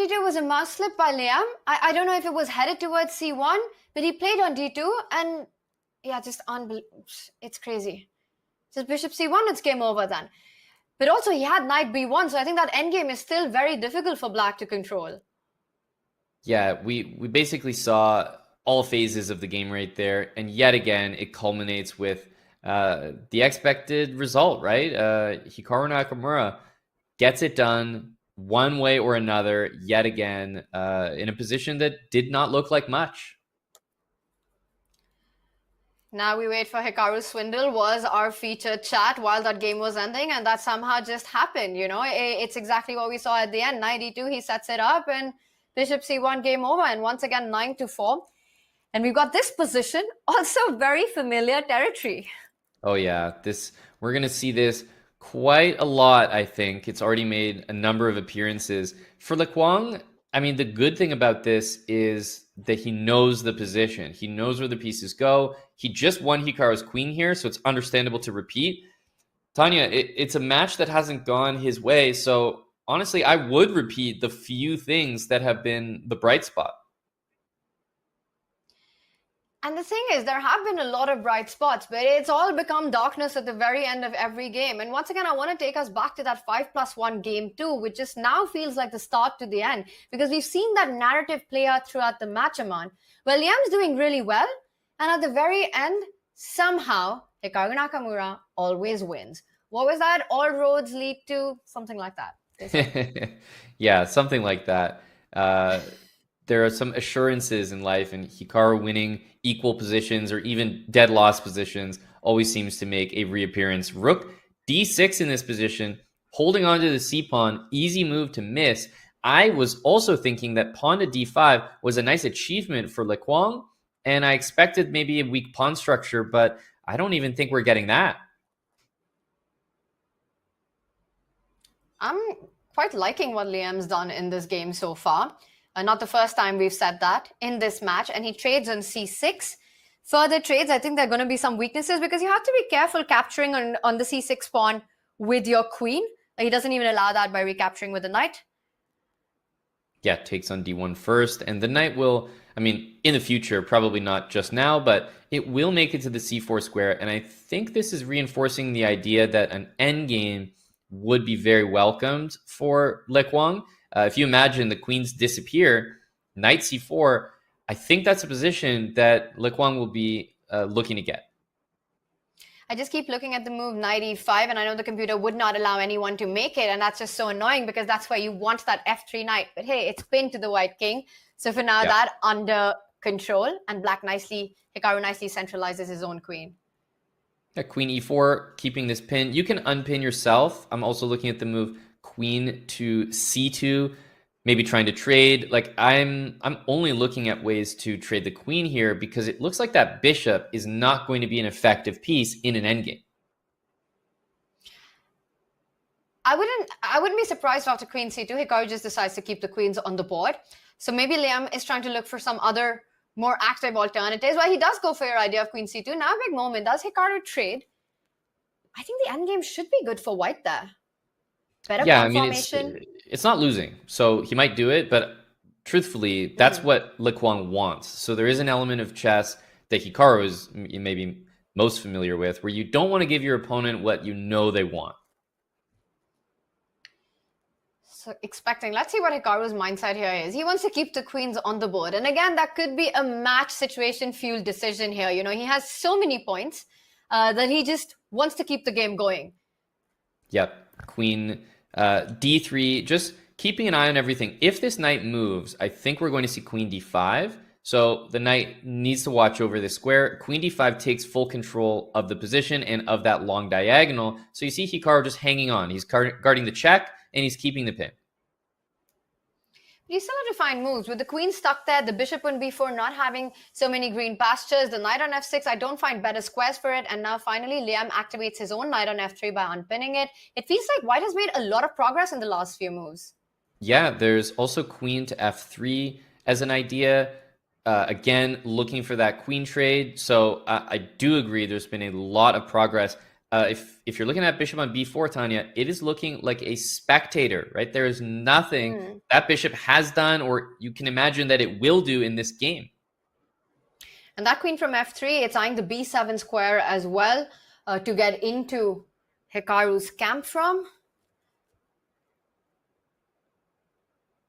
d2 was a mouse slip by Liam. I don't know if it was headed towards c1, but he played on d2, and yeah, just unbelievable. It's crazy. Just bishop c1, it's game over then. But also he had knight b1, so I think that endgame is still very difficult for black to control. Yeah, we basically saw all phases of the game right there, and yet again, it culminates with the expected result, right? Hikaru Nakamura gets it done one way or another, yet again, in a position that did not look like much. Now we wait for Hikaru's swindle was our featured chat while that game was ending, and that somehow just happened, you know? It's exactly what we saw at the end. Knight e2, he sets it up, and bishop c1, game over, and once again 9-4. And we've got this position, also very familiar territory. Oh yeah, we're gonna see this quite a lot, I think. It's already made a number of appearances. For Quang, I mean, the good thing about this is that he knows the position. He knows where the pieces go. He just won Hikaru's queen here, so it's understandable to repeat. Tanya, it's a match that hasn't gone his way, so honestly, I would repeat the few things that have been the bright spot. And the thing is, there have been a lot of bright spots, but it's all become darkness at the very end of every game. And once again, I want to take us back to that 5+1 game 2, which just now feels like the start to the end, because we've seen that narrative play out throughout the match, Aman. Well, Liam's doing really well, and at the very end, somehow, Hikaru Nakamura always wins. What was that? All roads lead to something like that. Yeah, something like that. There are some assurances in life, and Hikaru winning equal positions or even dead loss positions always seems to make a reappearance. Rook d6 in this position, holding on to the c-pawn, easy move to miss. I was also thinking that pawn to d5 was a nice achievement for Quang, and I expected maybe a weak pawn structure, but I don't even think we're getting that. I'm quite liking what Liam's done in this game so far. Not the first time we've said that in this match, and he trades on c6. Further trades, I think there are going to be some weaknesses because you have to be careful capturing on the c6 pawn with your queen. He doesn't even allow that by recapturing with the knight. Yeah, takes on d1 first, and the knight will, I mean, in the future, probably not just now, but it will make it to the c4 square, and I think this is reinforcing the idea that an endgame would be very welcomed for Quang. If you imagine the queens disappear, knight c4, I think that's a position that Quang will be looking to get. I just keep looking at the move knight e5, and I know the computer would not allow anyone to make it, and that's just so annoying because that's where you want that f3 knight. But hey, it's pinned to the white king. So for now, that under control, and Hikaru nicely centralizes his own queen. Yeah, queen e4, keeping this pin. You can unpin yourself. I'm also looking at the move queen to c2, maybe trying to trade. Like I'm only looking at ways to trade the queen here because it looks like that bishop is not going to be an effective piece in an endgame. I wouldn't be surprised after queen c2, Hikaru just decides to keep the queens on the board. So maybe Liam is trying to look for some other more active alternatives. Well, he does go for your idea of queen c2. Now, big moment. Does Hikaru trade? I think the endgame should be good for white there. Better formation. It's not losing, so he might do it, but truthfully, that's what Quang wants. So there is an element of chess that Hikaru is maybe most familiar with, where you don't want to give your opponent what you know they want. So let's see what Hikaru's mindset here is. He wants to keep the queens on the board. And again, that could be a match situation fueled decision here. You know, he has so many points that he just wants to keep the game going. Yep. Queen d3, just keeping an eye on everything. If this knight moves, I think we're going to see queen d5. So the knight needs to watch over this square. Queen d5 takes full control of the position and of that long diagonal. So you see Hikaru just hanging on. He's guarding the check, and he's keeping the pin. You still have to find moves. With the queen stuck there, the bishop on b4 not having so many green pastures, the knight on f6, I don't find better squares for it. And now finally, Liam activates his own knight on f3 by unpinning it. It feels like white has made a lot of progress in the last few moves. Yeah, there's also queen to f3 as an idea. Again, looking for that queen trade. So I do agree there's been a lot of progress. if you're looking at bishop on b4, Tanya, it is looking like a spectator, right? There is nothing that bishop has done or you can imagine that it will do in this game. And that queen from f3, it's eyeing the b7 square as well to get into Hikaru's camp from.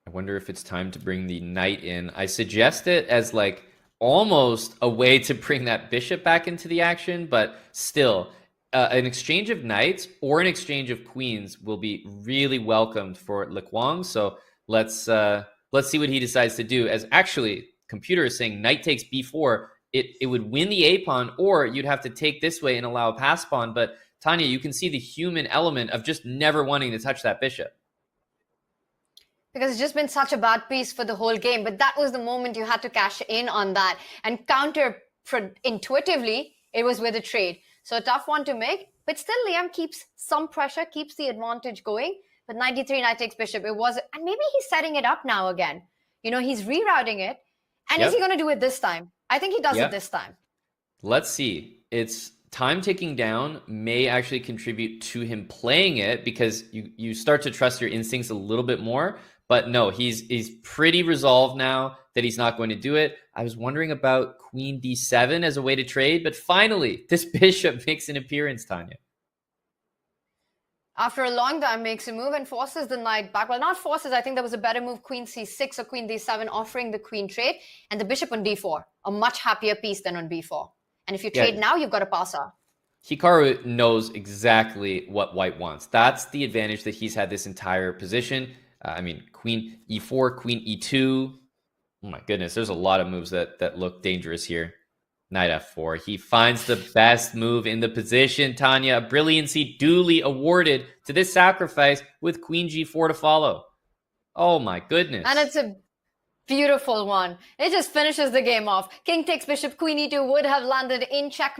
I wonder if it's time to bring the knight in. I suggest it as like almost a way to bring that bishop back into the action, but still, an exchange of knights or an exchange of queens will be really welcomed for Le Quang. So let's see what he decides to do. As actually, computer is saying knight takes b4. It would win the a pawn, or you'd have to take this way and allow a pass pawn. But Tanya, you can see the human element of just never wanting to touch that bishop. Because it's just been such a bad piece for the whole game. But that was the moment you had to cash in on that. And counter-intuitively, it was with a trade. So a tough one to make. But still, Liem keeps some pressure, keeps the advantage going. But knight d3, knight takes bishop. It was, and maybe he's setting it up now again. You know, he's rerouting it. And is he going to do it this time? I think he does it this time. Let's see. It's time ticking down may actually contribute to him playing it because you start to trust your instincts a little bit more. But no, he's pretty resolved now that he's not going to do it. I was wondering about queen d7 as a way to trade, but finally, this bishop makes an appearance, Tanya. After a long time, makes a move and forces the knight back. Well, not forces. I think there was a better move, queen c6 or queen d7, offering the queen trade, and the bishop on d4, a much happier piece than on b4. And if you trade now, you've got a passer. Hikaru knows exactly what white wants. That's the advantage that he's had this entire position. I mean, queen e4, queen e2. Oh my goodness, there's a lot of moves that look dangerous here. Knight f4. He finds the best move in the position, Tanya. A brilliancy duly awarded to this sacrifice with queen g4 to follow. Oh my goodness. And it's a beautiful one. It just finishes the game off. King takes bishop, queen e2 would have landed in check.